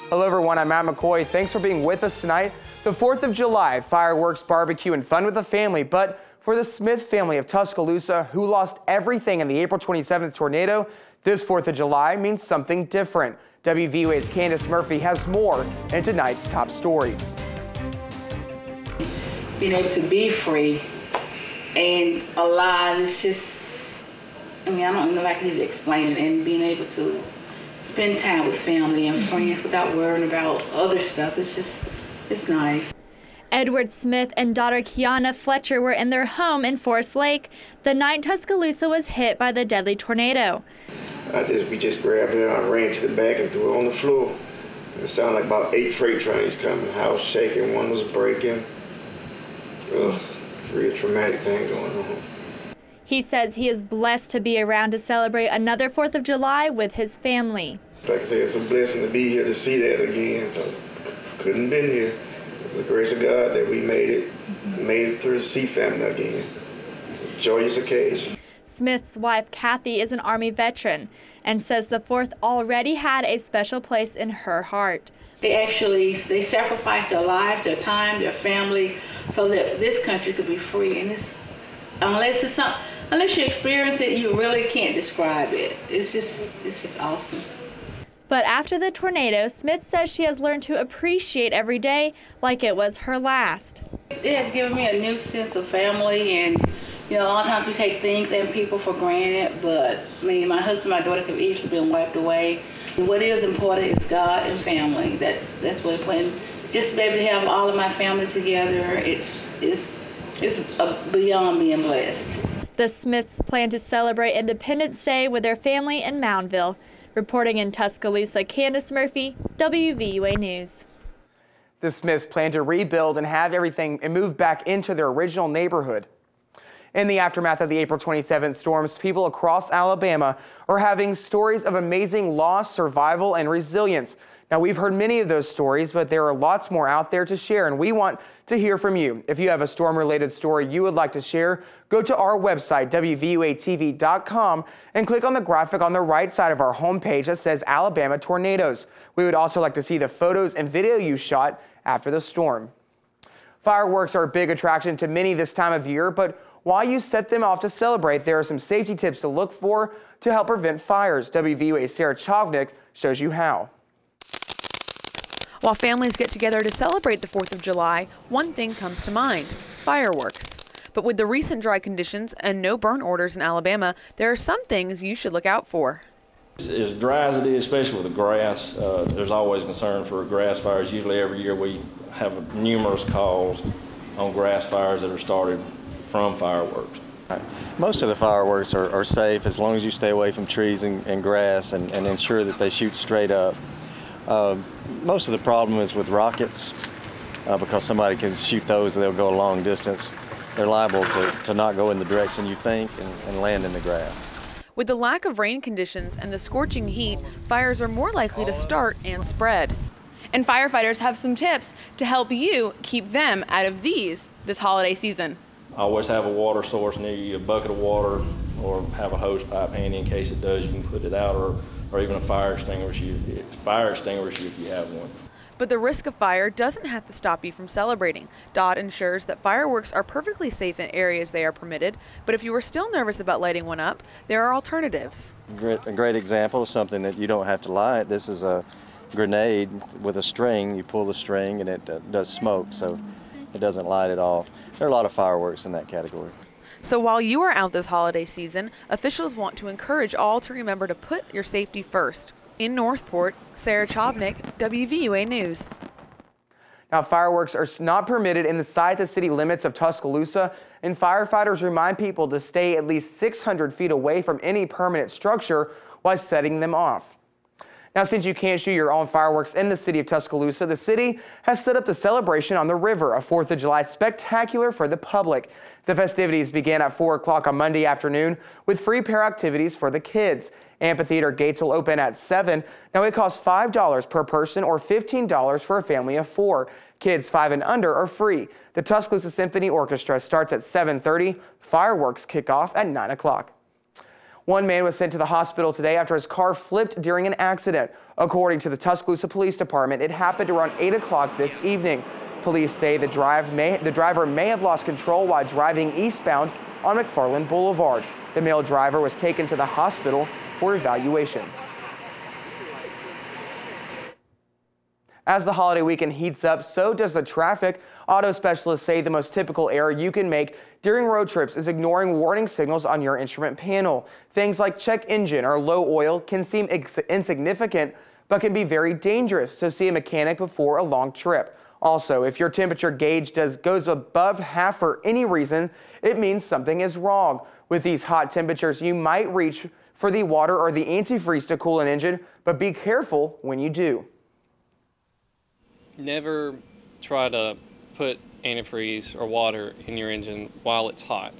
Hello everyone, I'm Matt McCoy. Thanks for being with us tonight. The 4th of July, fireworks, barbecue, and fun with the family. But for the Smith family of Tuscaloosa, who lost everything in the April 27th tornado, this 4th of July means something different. WVUA's Candace Murphy has more in tonight's top story. Being able to be free and alive, it's just, I don't know if I can even explain it, and being able to spend time with family and friends without worrying about other stuff. It's nice. Edward Smith and daughter Kiana Fletcher were in their home in Forest Lake the night Tuscaloosa was hit by the deadly tornado. We just grabbed it and ran to the back and threw it on the floor. It sounded like about 8 freight trains coming, house shaking, one was breaking. Ugh, real traumatic thing going on. He says he is blessed to be around to celebrate another 4th of July with his family. Like I said, it's a blessing to be here to see that again. Couldn't have been here. It was the grace of God that we made it through to see family again. It's a joyous occasion. Smith's wife, Kathy, is an Army veteran and says the 4th already had a special place in her heart. They sacrificed their lives, their time, their family, so that this country could be free. And unless you experience it, you really can't describe it. It's just awesome. But after the tornado, Smith says she has learned to appreciate every day like it was her last. It has given me a new sense of family, and a lot of times we take things and people for granted, but my husband and my daughter could easily been wiped away. What is important is God and family. That's what important. Just to be able to have all of my family together, it's beyond being blessed. The Smiths plan to celebrate Independence Day with their family in Moundville. Reporting in Tuscaloosa, Candace Murphy, WVUA News. The Smiths plan to rebuild and have everything and move back into their original neighborhood. In the aftermath of the April 27th storms, people across Alabama are having stories of amazing loss, survival, and resilience. Now, we've heard many of those stories, but there are lots more out there to share, and we want to hear from you. If you have a storm-related story you would like to share, go to our website, WVUATV.com, and click on the graphic on the right side of our homepage that says Alabama Tornadoes. We would also like to see the photos and video you shot after the storm. Fireworks are a big attraction to many this time of year, but while you set them off to celebrate, there are some safety tips to look for to help prevent fires. WVUA's Sarah Chovnick shows you how. While families get together to celebrate the 4th of July, one thing comes to mind: fireworks. But with the recent dry conditions and no burn orders in Alabama, there are some things you should look out for. As dry as it is, especially with the grass, there's always concern for grass fires. Usually every year we have numerous calls on grass fires that are started from fireworks. Most of the fireworks are safe as long as you stay away from trees and grass and ensure that they shoot straight up. Most of the problem is with rockets because somebody can shoot those and they'll go a long distance. They're liable to not go in the direction you think and land in the grass. With the lack of rain conditions and the scorching heat, fires are more likely to start and spread. And firefighters have some tips to help you keep them out of this holiday season. Always have a water source near you, a bucket of water, or have a hose pipe handy in case it does. You can put it out, or even a fire extinguisher if you have one. But the risk of fire doesn't have to stop you from celebrating. DOT ensures that fireworks are perfectly safe in areas they are permitted, but if you are still nervous about lighting one up, there are alternatives. A great example of something that you don't have to light. This is a grenade with a string. You pull the string and it does smoke, so it doesn't light at all. There are a lot of fireworks in that category. So while you are out this holiday season, officials want to encourage all to remember to put your safety first. In Northport, Sarah Chovnick, WVUA News. Now, fireworks are not permitted inside the city limits of Tuscaloosa, and firefighters remind people to stay at least 600 feet away from any permanent structure while setting them off. Now, since you can't shoot your own fireworks in the city of Tuscaloosa, the city has set up the celebration on the river, a 4th of July spectacular for the public. The festivities began at 4 o'clock on Monday afternoon with free pair activities for the kids. Amphitheater gates will open at 7. Now, it costs $5 per person or $15 for a family of 4. Kids 5 and under are free. The Tuscaloosa Symphony Orchestra starts at 7:30. Fireworks kick off at 9 o'clock. One man was sent to the hospital today after his car flipped during an accident. According to the Tuscaloosa Police Department, it happened around 8 o'clock this evening. Police say the driver may have lost control while driving eastbound on McFarland Boulevard. The male driver was taken to the hospital for evaluation. As the holiday weekend heats up, so does the traffic. Auto specialists say the most typical error you can make during road trips is ignoring warning signals on your instrument panel. Things like check engine or low oil can seem insignificant, but can be very dangerous, so see a mechanic before a long trip. Also, if your temperature gauge goes above half for any reason, it means something is wrong. With these hot temperatures, you might reach for the water or the antifreeze to cool an engine, but be careful when you do. Never try to put antifreeze or water in your engine while it's hot,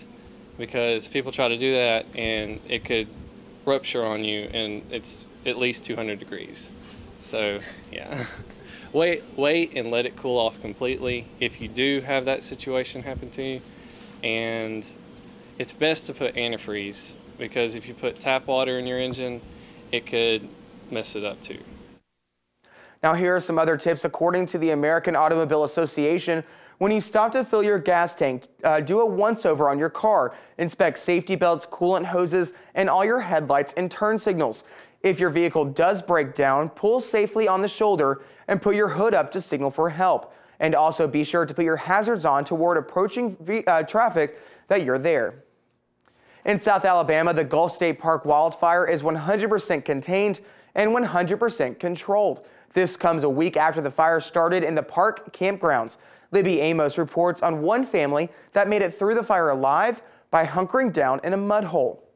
because people try to do that and it could rupture on you, and it's at least 200 degrees. So yeah, wait and let it cool off completely if you do have that situation happen to you. And it's best to put antifreeze, because if you put tap water in your engine, it could mess it up too. Now here are some other tips according to the American Automobile Association. When you stop to fill your gas tank, do a once-over on your car. Inspect safety belts, coolant hoses, and all your headlights and turn signals. If your vehicle does break down, pull safely on the shoulder and put your hood up to signal for help. And also be sure to put your hazards on to warn approaching traffic that you're there. In South Alabama, the Gulf State Park wildfire is 100% contained and 100% controlled. This comes a week after the fire started in the park campgrounds. Libby Amos reports on one family that made it through the fire alive by hunkering down in a mud hole.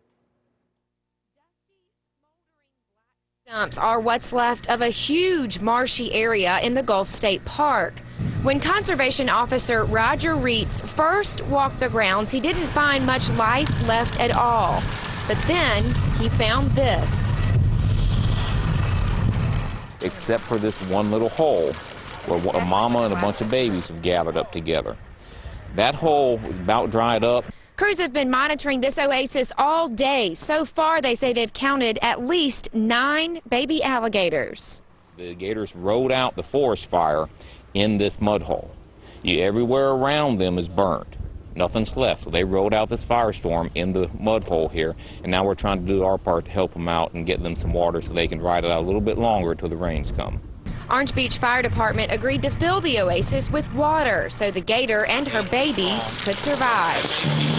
Stumps are what's left of a huge marshy area in the Gulf State Park. When Conservation Officer Roger Reitz first walked the grounds, he didn't find much life left at all. But then he found this. Except for this one little hole where a mama and a bunch of babies have gathered up together. That hole is about dried up. Crews have been monitoring this oasis all day. So far, they say they've counted at least 9 baby alligators. The gators rode out the forest fire in this mud hole. Everywhere around them is burnt. Nothing's left. So they rode out this firestorm in the mud hole here, and now we're trying to do our part to help them out and get them some water so they can ride it out a little bit longer until the rains come. Orange Beach Fire Department agreed to fill the oasis with water so the gator and her babies could survive.